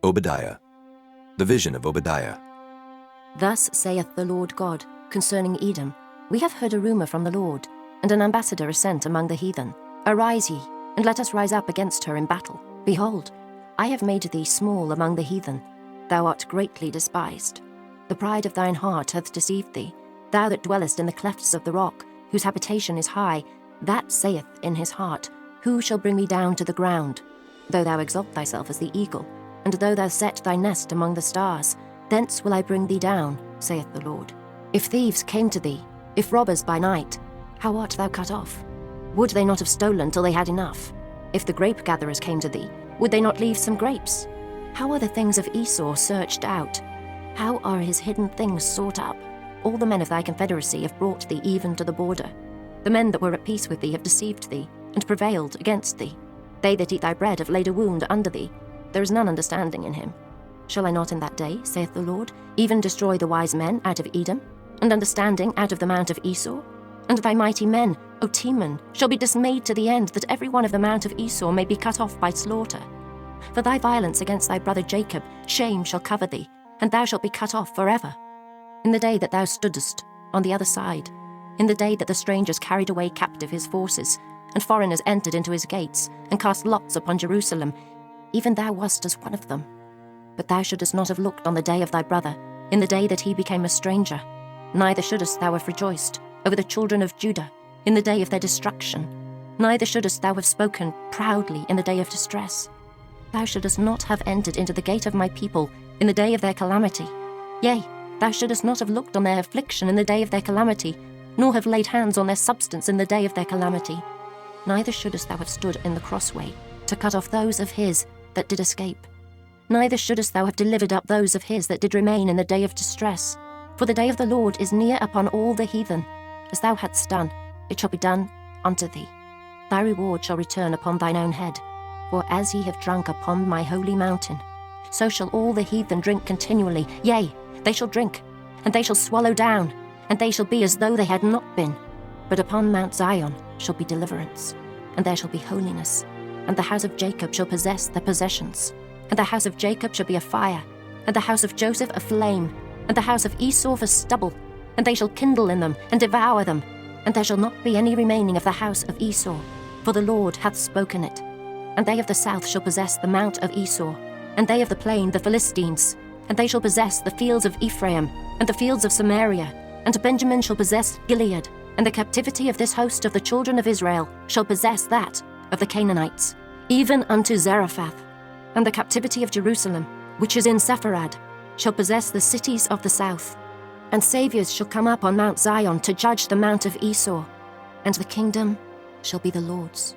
Obadiah. The vision of Obadiah. Thus saith the Lord God concerning Edom, We have heard a rumor from the Lord, and an ambassador is sent among the heathen. Arise ye, and let us rise up against her in battle. Behold, I have made thee small among the heathen. Thou art greatly despised. The pride of thine heart hath deceived thee. Thou that dwellest in the clefts of the rock, whose habitation is high, that saith in his heart, Who shall bring me down to the ground? Though thou exalt thyself as the eagle, and though thou set thy nest among the stars, thence will I bring thee down, saith the Lord. If thieves came to thee, if robbers by night, how art thou cut off? Would they not have stolen till they had enough? If the grape gatherers came to thee, would they not leave some grapes? How are the things of Esau searched out? How are his hidden things sought up? All the men of thy confederacy have brought thee even to the border. The men that were at peace with thee have deceived thee, and prevailed against thee. They that eat thy bread have laid a wound under thee. There is none understanding in him. Shall I not in that day, saith the Lord, even destroy the wise men out of Edom, and understanding out of the mount of Esau? And thy mighty men, O Teman, shall be dismayed to the end, that every one of the mount of Esau may be cut off by slaughter. For thy violence against thy brother Jacob, shame shall cover thee, and thou shalt be cut off forever. In the day that thou stoodest on the other side, in the day that the strangers carried away captive his forces, and foreigners entered into his gates, and cast lots upon Jerusalem, even thou wast as one of them. But thou shouldest not have looked on the day of thy brother, in the day that he became a stranger, neither shouldest thou have rejoiced over the children of Judah in the day of their destruction, neither shouldest thou have spoken proudly in the day of distress. Thou shouldest not have entered into the gate of my people in the day of their calamity. Yea, thou shouldest not have looked on their affliction in the day of their calamity, nor have laid hands on their substance in the day of their calamity. Neither shouldest thou have stood in the crossway to cut off those of his that did escape. Neither shouldest thou have delivered up those of his that did remain in the day of distress. For the day of the Lord is near upon all the heathen. As thou hadst done, it shall be done unto thee. Thy reward shall return upon thine own head. For as ye have drunk upon my holy mountain, so shall all the heathen drink continually. Yea, they shall drink, and they shall swallow down, and they shall be as though they had not been. But upon Mount Zion shall be deliverance, and there shall be holiness, and the house of Jacob shall possess their possessions. And the house of Jacob shall be a fire, and the house of Joseph a flame, and the house of Esau for stubble, and they shall kindle in them, and devour them. And there shall not be any remaining of the house of Esau, for the Lord hath spoken it. And they of the south shall possess the mount of Esau, and they of the plain the Philistines. And they shall possess the fields of Ephraim, and the fields of Samaria. And Benjamin shall possess Gilead, and the captivity of this host of the children of Israel shall possess that of the Canaanites, even unto Zarephath. And the captivity of Jerusalem, which is in Sepharad, shall possess the cities of the south. And saviours shall come up on Mount Zion to judge the mount of Esau, and the kingdom shall be the Lord's.